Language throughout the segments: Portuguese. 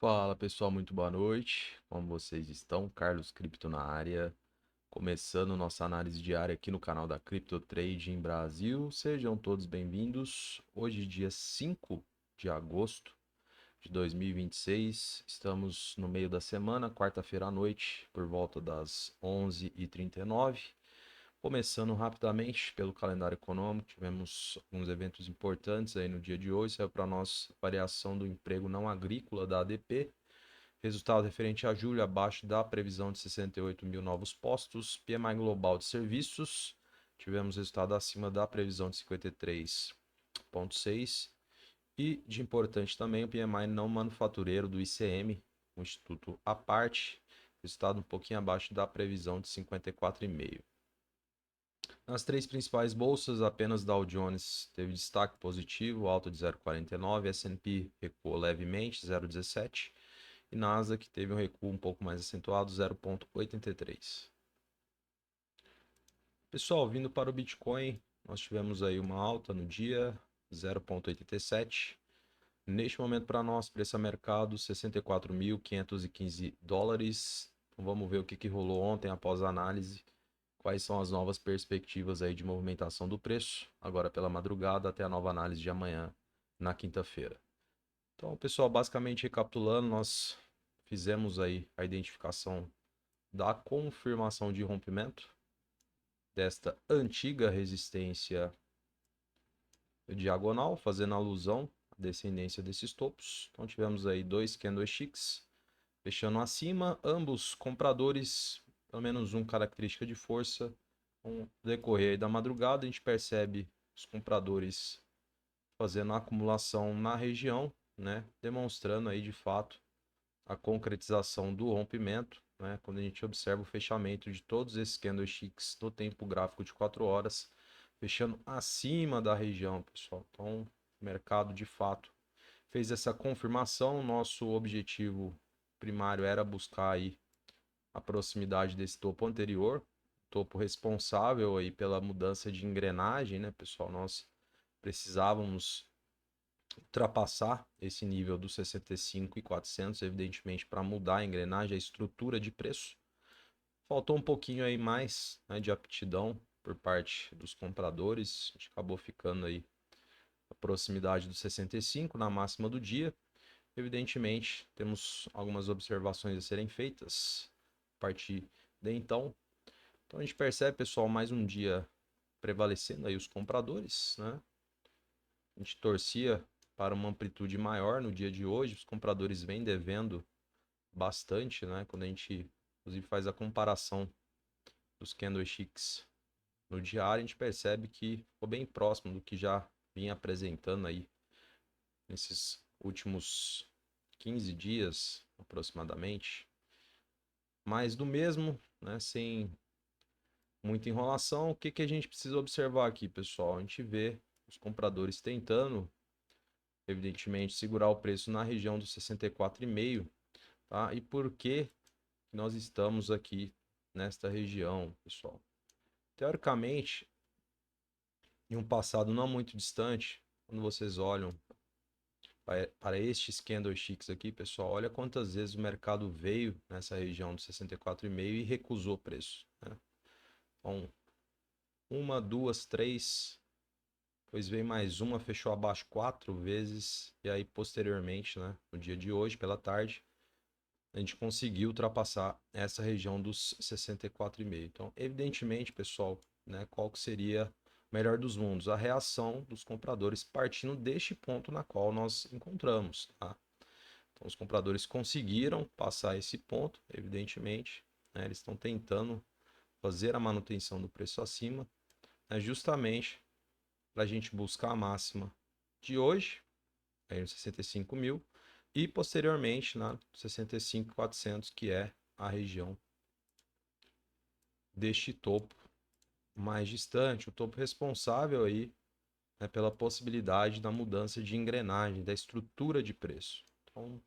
Fala pessoal, muito boa noite. Como vocês estão? Carlos Cripto na área. Começando nossa análise diária aqui no canal da Crypto Trading Brasil. Sejam todos bem-vindos. Hoje, dia 5 de agosto de 2026. Estamos no meio da semana, quarta-feira à noite, por volta das 11h39. Começando rapidamente pelo calendário econômico, tivemos alguns eventos importantes aí no dia de hoje. Saiu para nós variação do emprego não agrícola da ADP. Resultado referente a julho abaixo da previsão de 68 mil novos postos. PMI global de serviços. Tivemos resultado acima da previsão de 53,6. E de importante também o PMI não manufatureiro do ICM, o Instituto à parte. Resultado um pouquinho abaixo da previsão de 54,5. Nas três principais bolsas, apenas Dow Jones teve destaque positivo, alta de 0,49, S&P recuou levemente, 0,17, e Nasdaq teve um recuo um pouco mais acentuado, 0,83. Pessoal, vindo para o Bitcoin, nós tivemos aí uma alta no dia, 0,87. Neste momento para nós, preço a mercado, 64.515 dólares. Então vamos ver o que rolou ontem após a análise. Quais são as novas perspectivas aí de movimentação do preço, agora pela madrugada até a nova análise de amanhã, na quinta-feira. Então, pessoal, basicamente recapitulando, nós fizemos aí a identificação da confirmação de rompimento desta antiga resistência diagonal, fazendo alusão à descendência desses topos. Então, tivemos aí dois candlesticks fechando acima, ambos compradores, pelo menos um característica de força. Com o decorrer da madrugada, a gente percebe os compradores fazendo a acumulação na região, né, demonstrando aí de fato a concretização do rompimento, né, quando a gente observa o fechamento de todos esses candlesticks no tempo gráfico de 4 horas, fechando acima da região, pessoal. Então, o mercado de fato fez essa confirmação. Nosso objetivo primário era buscar aí a proximidade desse topo anterior, topo responsável aí pela mudança de engrenagem, né, pessoal? Nós precisávamos ultrapassar esse nível dos 65.400, evidentemente, para mudar a engrenagem, a estrutura de preço. Faltou um pouquinho aí mais, né, de aptidão por parte dos compradores. A gente acabou ficando aí a proximidade dos 65 na máxima do dia. Evidentemente, temos algumas observações a serem feitas a partir de então. Então a gente percebe, pessoal, mais um dia prevalecendo aí os compradores, né? A gente torcia para uma amplitude maior no dia de hoje. Os compradores vêm devendo bastante, né? Quando a gente, inclusive, faz a comparação dos candlesticks no diário, a gente percebe que ficou bem próximo do que já vinha apresentando aí nesses últimos 15 dias, aproximadamente. Mais do mesmo, né? Sem muita enrolação. O que a gente precisa observar aqui, pessoal? A gente vê os compradores tentando, evidentemente, segurar o preço na região dos 64,5, tá? E por que nós estamos aqui nesta região, pessoal? Teoricamente, em um passado não muito distante, quando vocês olham para estes candlesticks aqui, pessoal, olha quantas vezes o mercado veio nessa região dos 64,5 e recusou preço, né? Então, uma, duas, três, depois veio mais uma, fechou abaixo 4 vezes, e aí posteriormente, né, no dia de hoje, pela tarde, a gente conseguiu ultrapassar essa região dos 64,5. Então, evidentemente, pessoal, né, qual que seria o melhor dos mundos? A reação dos compradores partindo deste ponto na qual nós encontramos, tá? Então, os compradores conseguiram passar esse ponto, evidentemente, né, eles estão tentando fazer a manutenção do preço acima, né, justamente para a gente buscar a máxima de hoje, aí nos 65 mil, e posteriormente na 65.400, que é a região deste topo mais distante, o topo responsável aí, né, pela possibilidade da mudança de engrenagem, da estrutura de preço. Então,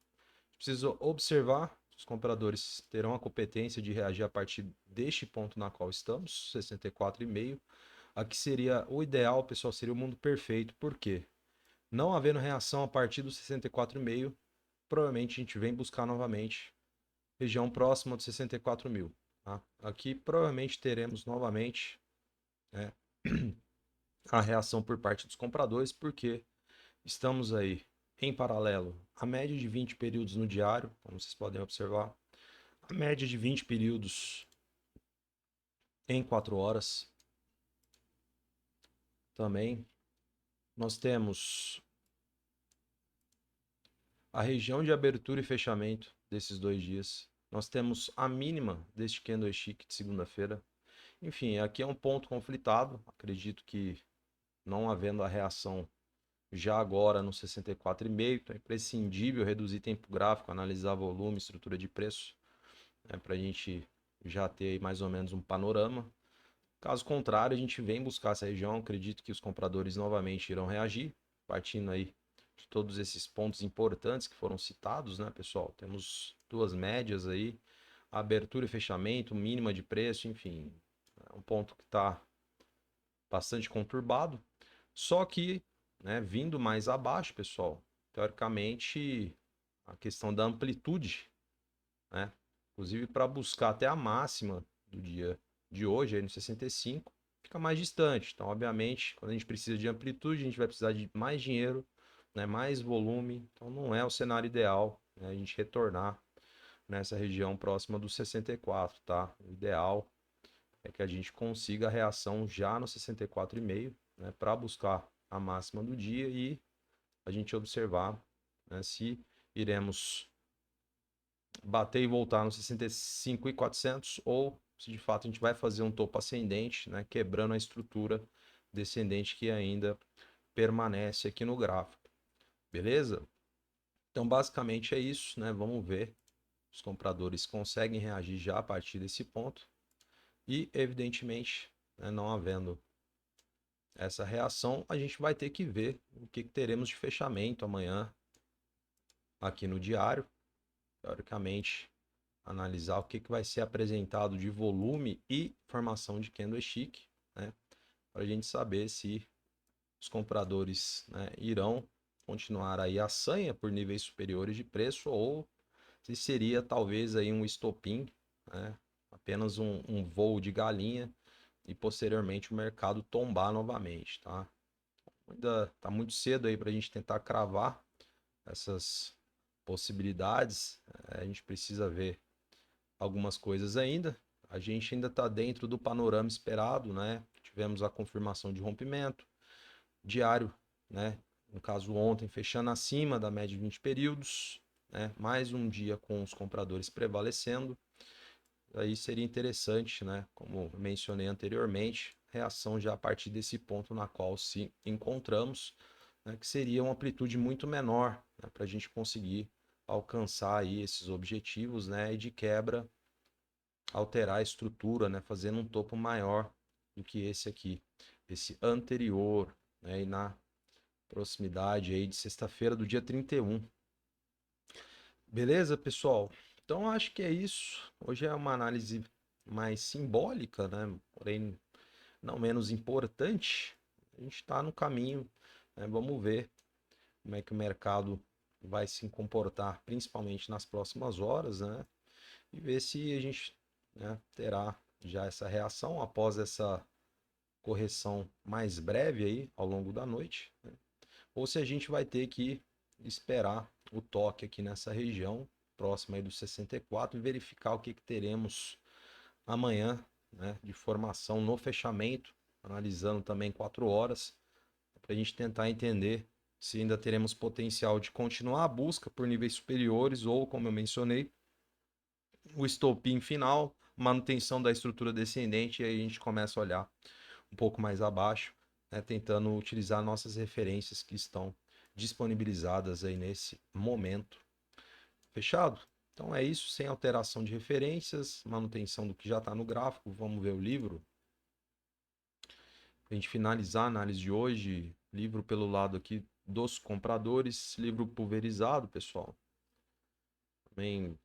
precisa observar, os compradores terão a competência de reagir a partir deste ponto na qual estamos, 64,5. Aqui seria o ideal, pessoal, seria o mundo perfeito. Por quê? Não havendo reação a partir dos 64,5, provavelmente a gente vem buscar novamente região próxima de 64 mil. Tá? Aqui provavelmente teremos novamente, né, a reação por parte dos compradores, porque estamos aí em paralelo a média de 20 períodos no diário, como vocês podem observar, a média de 20 períodos em 4 horas. Também nós temos a região de abertura e fechamento desses 2 dias. Nós temos a mínima deste candlestick de segunda-feira. Enfim, aqui é um ponto conflitado. Acredito que não havendo a reação já agora no 64,5, então é imprescindível reduzir tempo gráfico, analisar volume, estrutura de preço, né, para a gente já ter aí mais ou menos um panorama. Caso contrário, a gente vem buscar essa região. Acredito que os compradores novamente irão reagir, partindo aí de todos esses pontos importantes que foram citados, né, pessoal? Temos 2 médias aí, abertura e fechamento, mínima de preço, enfim, é um ponto que está bastante conturbado. Só que, né, vindo mais abaixo, pessoal, teoricamente, a questão da amplitude, né, inclusive para buscar até a máxima do dia de hoje, aí no 65, fica mais distante. Então, obviamente, quando a gente precisa de amplitude, a gente vai precisar de mais dinheiro, né, mais volume. Então, não é o cenário ideal, né, a gente retornar nessa região próxima dos 64, tá? O ideal é que a gente consiga a reação já no 64,5, né, para buscar a máxima do dia e a gente observar, né, se iremos bater e voltar no 65.400 ou se de fato a gente vai fazer um topo ascendente, né, quebrando a estrutura descendente que ainda permanece aqui no gráfico. Beleza? Então basicamente é isso, né? Vamos ver. Os compradores conseguem reagir já a partir desse ponto. E, evidentemente, né, não havendo essa reação, a gente vai ter que ver o que teremos de fechamento amanhã aqui no diário. Teoricamente, analisar o que vai ser apresentado de volume e formação de candlestick, né, para a gente saber se os compradores, né, irão continuar aí a sanha por níveis superiores de preço ou se seria talvez aí um estopim, né, apenas um voo de galinha e posteriormente o mercado tombar novamente, tá? Ainda está muito cedo aí para a gente tentar cravar essas possibilidades. A gente precisa ver algumas coisas ainda. A gente ainda está dentro do panorama esperado, né? Tivemos a confirmação de rompimento diário, né? No caso ontem, fechando acima da média de 20 períodos, né? Mais um dia com os compradores prevalecendo. Aí seria interessante, né? Como mencionei anteriormente, reação já a partir desse ponto na qual se encontramos, né? Que seria uma amplitude muito menor, né? Para a gente conseguir alcançar aí esses objetivos, né? E de quebra alterar a estrutura, né? Fazendo um topo maior do que esse aqui, esse anterior, né? E na proximidade aí de sexta-feira do dia 31. Beleza, pessoal? Então acho que é isso. Hoje é uma análise mais simbólica, né? Porém não menos importante. A gente está no caminho, né? Vamos ver como é que o mercado vai se comportar, principalmente nas próximas horas, né? E ver se a gente, né, terá já essa reação após essa correção mais breve aí ao longo da noite, né? Ou se a gente vai ter que esperar o toque aqui nessa região próxima aí dos 64 e verificar o que teremos amanhã, né, de formação no fechamento, analisando também 4 horas, para a gente tentar entender se ainda teremos potencial de continuar a busca por níveis superiores ou, como eu mencionei, o estopim final, manutenção da estrutura descendente, e aí a gente começa a olhar um pouco mais abaixo, né, tentando utilizar nossas referências que estão disponibilizadas aí nesse momento. Fechado? Então é isso, sem alteração de referências, manutenção do que já está no gráfico. Vamos ver o livro. Para a gente finalizar a análise de hoje, livro pelo lado aqui dos compradores, livro pulverizado, pessoal. Também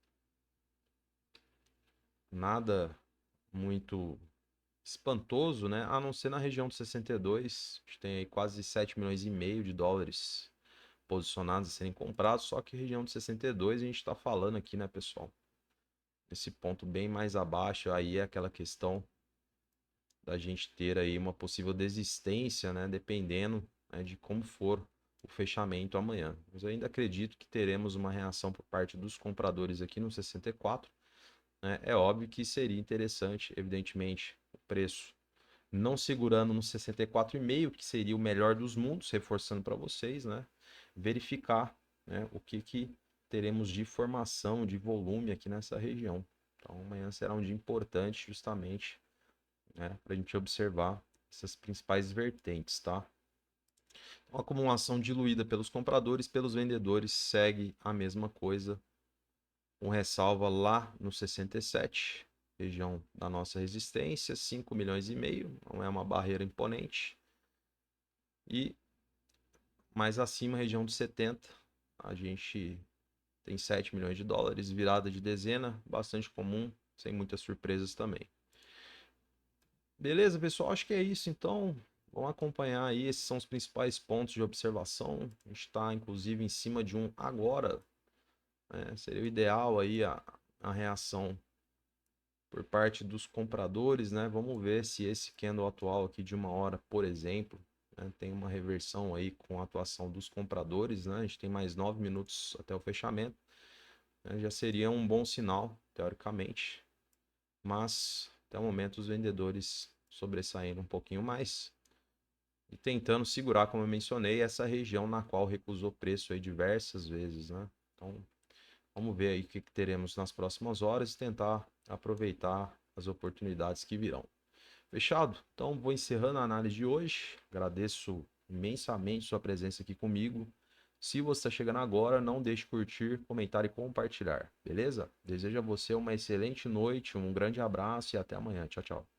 nada muito espantoso, né? A não ser na região dos 62, a gente tem aí quase 7 milhões e meio de dólares posicionados a serem comprados, só que região de 62 a gente está falando aqui, né, pessoal? Esse ponto bem mais abaixo, aí é aquela questão da gente ter aí uma possível desistência, né, dependendo, né, de como for o fechamento amanhã. Mas eu ainda acredito que teremos uma reação por parte dos compradores aqui no 64, né? É óbvio que seria interessante, evidentemente, o preço não segurando no 64,5, que seria o melhor dos mundos, reforçando para vocês, né? Verificar, né, o que teremos de formação, de volume aqui nessa região. Então amanhã será um dia importante justamente, né, para a gente observar essas principais vertentes, tá? A acumulação diluída pelos compradores, pelos vendedores segue a mesma coisa, com ressalva lá no 67, região da nossa resistência, 5 milhões e meio, não é uma barreira imponente. E mais acima, região de 70, a gente tem 7 milhões de dólares, virada de dezena, bastante comum, sem muitas surpresas também. Beleza, pessoal? Acho que é isso, então. Vamos acompanhar aí, esses são os principais pontos de observação. A gente está, inclusive, em cima de um agora, né? Seria o ideal aí a reação por parte dos compradores, né? Vamos ver se esse candle atual aqui de 1 hora, por exemplo, né, tem uma reversão aí com a atuação dos compradores, né? A gente tem mais 9 minutos até o fechamento, né? Já seria um bom sinal, teoricamente, mas até o momento os vendedores sobressaindo um pouquinho mais e tentando segurar, como eu mencionei, essa região na qual recusou preço aí diversas vezes, né? Então, vamos ver aí o que teremos nas próximas horas e tentar aproveitar as oportunidades que virão. Fechado? Então, vou encerrando a análise de hoje. Agradeço imensamente sua presença aqui comigo. Se você está chegando agora, não deixe de curtir, comentar e compartilhar, beleza? Desejo a você uma excelente noite, um grande abraço e até amanhã. Tchau, tchau.